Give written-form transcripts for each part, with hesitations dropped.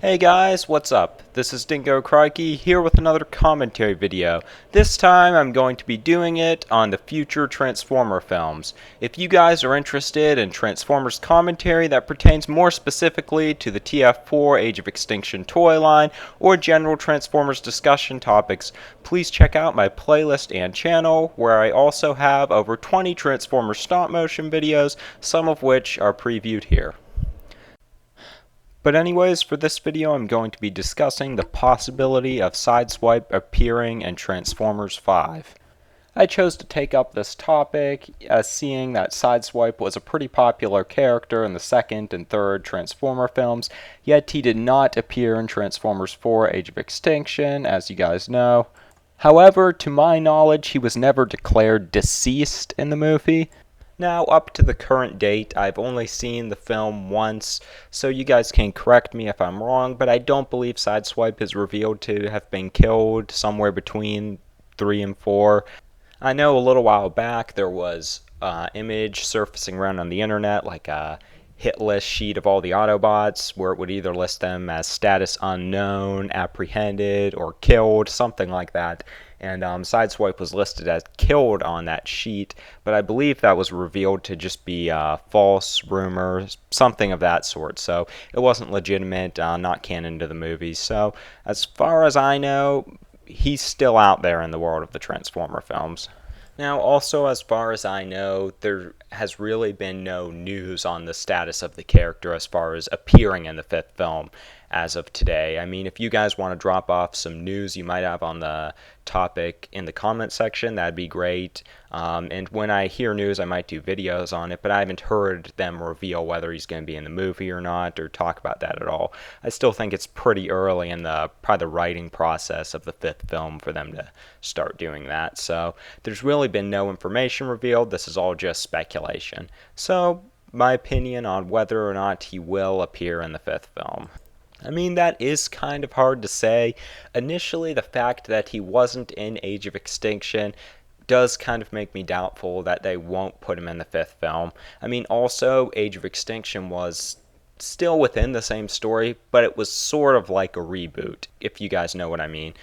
Hey guys, what's up? This is Dingo Crikey here with another commentary video. This time I'm going to be doing it on the future Transformer films. If you guys are interested in Transformers commentary that pertains more specifically to the TF4 Age of Extinction toy line or general Transformers discussion topics, please check out my playlist and channel where I also have over 20 Transformers stop motion videos, some of which are previewed here. But anyways, for this video I'm going to be discussing the possibility of Sideswipe appearing in Transformers 5. I chose to take up this topic as seeing that Sideswipe was a pretty popular character in the second and third Transformer films, yet he did not appear in Transformers 4 Age of Extinction, as you guys know. However, to my knowledge, he was never declared deceased in the movie. Now, up to the current date, I've only seen the film once, so you guys can correct me if I'm wrong, but I don't believe Sideswipe is revealed to have been killed somewhere between 3 and 4. I know a little while back there was an image surfacing around on the internet, like a hit list sheet of all the Autobots, where it would either list them as status unknown, apprehended, or killed, something like that. And Sideswipe was listed as killed on that sheet, but I believe that was revealed to just be false rumors, something of that sort. So it wasn't legitimate, not canon to the movie. So as far as I know, he's still out there in the world of the Transformer films. Now, also, as far as I know, there has really been no news on the status of the character as far as appearing in the fifth film as of today. I mean, if you guys want to drop off some news you might have on the topic in the comment section, that'd be great. And when I hear news, I might do videos on it, but I haven't heard them reveal whether he's going to be in the movie or not, or talk about that at all. I still think it's pretty early in probably the writing process of the fifth film for them to start doing that. So there's really been no information revealed. This is all just speculation. So my opinion on whether or not he will appear in the fifth film. I mean, that is kind of hard to say. Initially, the fact that he wasn't in Age of Extinction does kind of make me doubtful that they won't put him in the fifth film. I mean, also, Age of Extinction was still within the same story, but it was sort of like a reboot, if you guys know what I mean.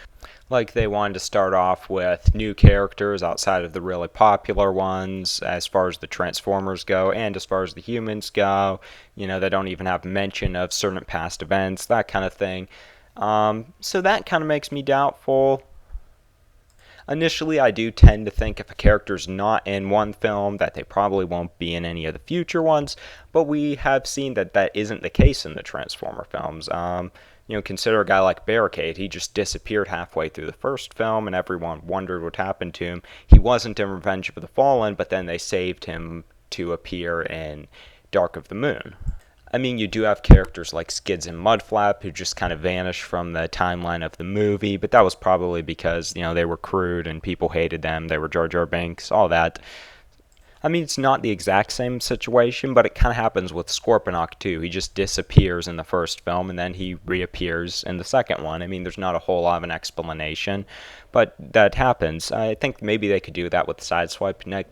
Like, they wanted to start off with new characters outside of the really popular ones as far as the Transformers go, and as far as the humans go. You know, they don't even have mention of certain past events, that kind of thing. So that kind of makes me doubtful. Initially, I do tend to think if a character's not in one film, that they probably won't be in any of the future ones, but we have seen that that isn't the case in the Transformer films. Consider a guy like Barricade. He just disappeared halfway through the first film, and everyone wondered what happened to him. He wasn't in Revenge of the Fallen, but then they saved him to appear in Dark of the Moon. I mean, you do have characters like Skids and Mudflap who just kind of vanished from the timeline of the movie, but that was probably because, they were crude and people hated them. They were Jar Jar Binks, all that. I mean, it's not the exact same situation, but it kind of happens with Scorponok too. He just disappears in the first film, and then he reappears in the second one. I mean, there's not a whole lot of an explanation, but that happens. I think maybe they could do that with Sideswipe,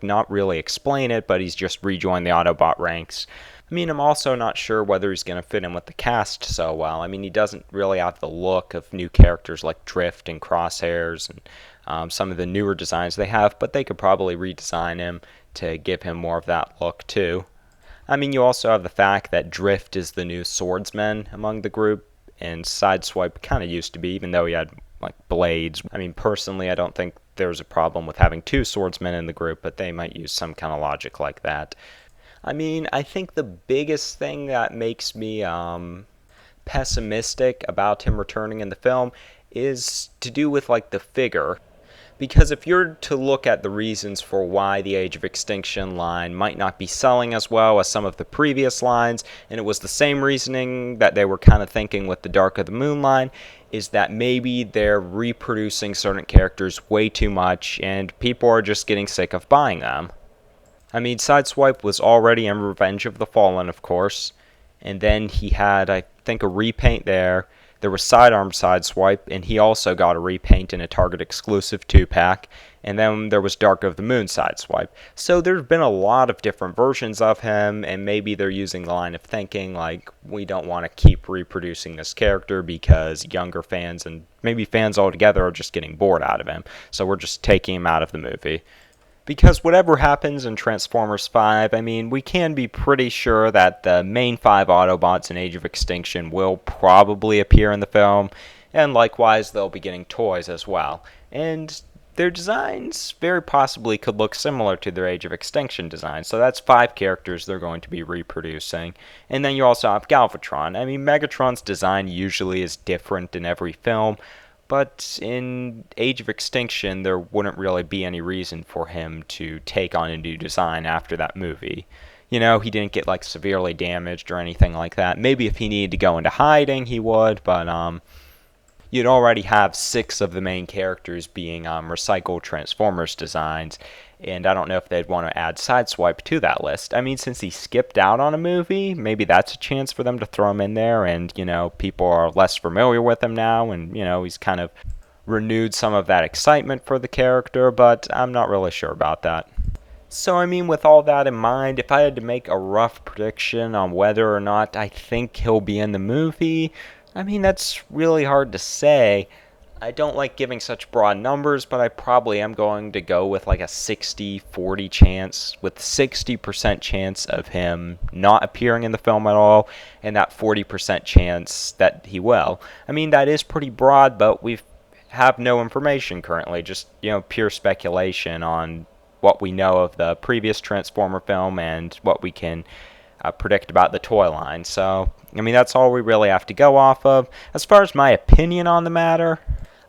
not really explain it, but he's just rejoined the Autobot ranks. I mean, I'm also not sure whether he's going to fit in with the cast so well. I mean, he doesn't really have the look of new characters like Drift and Crosshairs and some of the newer designs they have, but they could probably redesign him to give him more of that look too. I mean, you also have the fact that Drift is the new swordsman among the group, and Sideswipe kind of used to be, even though he had like blades. I mean, personally, I don't think there's a problem with having two swordsmen in the group, but they might use some kind of logic like that. I mean, I think the biggest thing that makes me pessimistic about him returning in the film is to do with like the figure. Because if you're to look at the reasons for why the Age of Extinction line might not be selling as well as some of the previous lines, and it was the same reasoning that they were kind of thinking with the Dark of the Moon line, is that maybe they're reproducing certain characters way too much and people are just getting sick of buying them. I mean, Sideswipe was already in Revenge of the Fallen, of course, and then he had, I think, a repaint there. There was Sidearm Sideswipe, and he also got a repaint in a Target exclusive 2-pack. And then there was Dark of the Moon Sideswipe. So there's been a lot of different versions of him, and maybe they're using the line of thinking like, we don't want to keep reproducing this character because younger fans and maybe fans altogether are just getting bored out of him. So we're just taking him out of the movie. Because whatever happens in Transformers 5, I mean, we can be pretty sure that the main 5 Autobots in Age of Extinction will probably appear in the film, and likewise they'll be getting toys as well. And their designs very possibly could look similar to their Age of Extinction design, so that's 5 characters they're going to be reproducing. And then you also have Galvatron. I mean, Megatron's design usually is different in every film, but in Age of Extinction, there wouldn't really be any reason for him to take on a new design after that movie. You know, he didn't get, like, severely damaged or anything like that. Maybe if he needed to go into hiding, he would, but, you'd already have 6 of the main characters being recycled Transformers designs, and I don't know if they'd want to add Sideswipe to that list. I mean, since he skipped out on a movie, maybe that's a chance for them to throw him in there, and, you know, people are less familiar with him now, and, you know, he's kind of renewed some of that excitement for the character, but I'm not really sure about that. So, I mean, with all that in mind, if I had to make a rough prediction on whether or not I think he'll be in the movie, I mean, that's really hard to say. I don't like giving such broad numbers, but I probably am going to go with like a 60-40 chance, with 60% chance of him not appearing in the film at all, and that 40% chance that he will. I mean, that is pretty broad, but we have no information currently, just, you know, pure speculation on what we know of the previous Transformer film and what we can predict about the toy line. So, I mean, that's all we really have to go off of. As far as my opinion on the matter,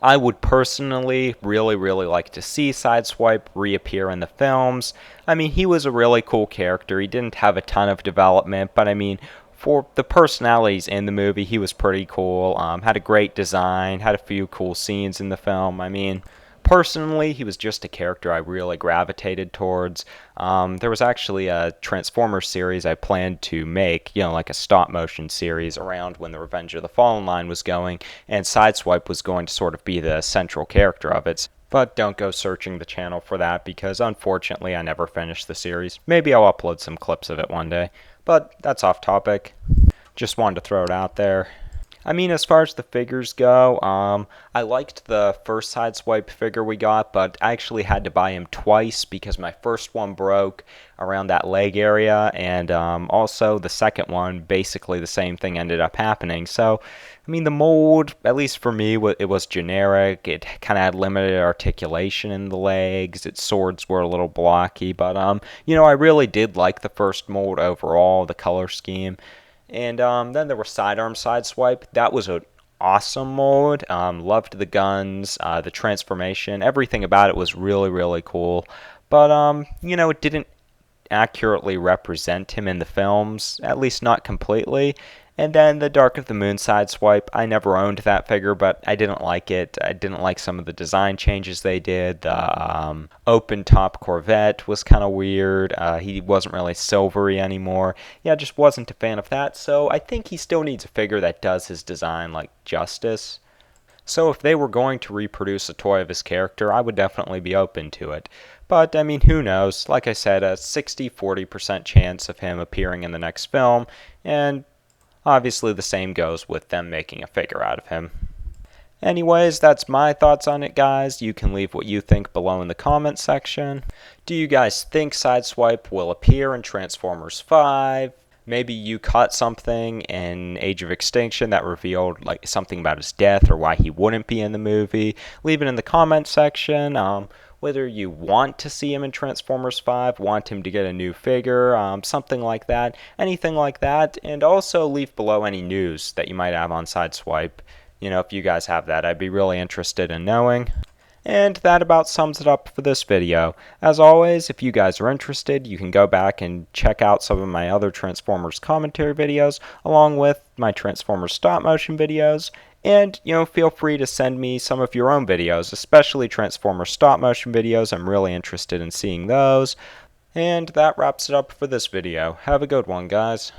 I would personally really like to see Sideswipe reappear in the films. I mean, he was a really cool character. He didn't have a ton of development, but I mean, for the personalities in the movie, he was pretty cool. Had a great design, had a few cool scenes in the film. I mean, personally, he was just a character I really gravitated towards. There was actually a Transformers series I planned to make, you know, like a stop-motion series around when the Revenge of the Fallen line was going, and Sideswipe was going to sort of be the central character of it. But don't go searching the channel for that, because unfortunately I never finished the series. Maybe I'll upload some clips of it one day. But that's off topic. Just wanted to throw it out there. I mean, as far as the figures go, I liked the first Sideswipe figure we got, but I actually had to buy him twice because my first one broke around that leg area, and also the second one, basically the same thing ended up happening. So, I mean, the mold, at least for me, it was generic. It kind of had limited articulation in the legs. Its swords were a little blocky, but, you know, I really did like the first mold overall, the color scheme. And then there was Sidearm Sideswipe. That was an awesome mold. Loved the guns, the transformation. Everything about it was really cool. But, you know, it didn't accurately represent him in the films, at least not completely. And then the Dark of the Moon Sideswipe, I never owned that figure, but I didn't like it. I didn't like some of the design changes they did. The open-top Corvette was kind of weird. He wasn't really silvery anymore. Yeah, I just wasn't a fan of that, so I think he still needs a figure that does his design, like, justice. So if they were going to reproduce a toy of his character, I would definitely be open to it. But, I mean, who knows? Like I said, a 60-40% chance of him appearing in the next film, and obviously the same goes with them making a figure out of him. Anyways, that's my thoughts on it, guys. You can leave what you think below in the comment section. Do you guys think Sideswipe will appear in Transformers 5? Maybe you caught something in Age of Extinction that revealed like something about his death or why he wouldn't be in the movie. Leave it in the comment section. Whether you want to see him in Transformers 5, want him to get a new figure, something like that, anything like that. And also leave below any news that you might have on Sideswipe. You know, if you guys have that, I'd be really interested in knowing. And that about sums it up for this video. As always, if you guys are interested, you can go back and check out some of my other Transformers commentary videos, along with my Transformers stop motion videos. And, you know, feel free to send me some of your own videos, especially Transformers stop motion videos. I'm really interested in seeing those. And that wraps it up for this video. Have a good one, guys.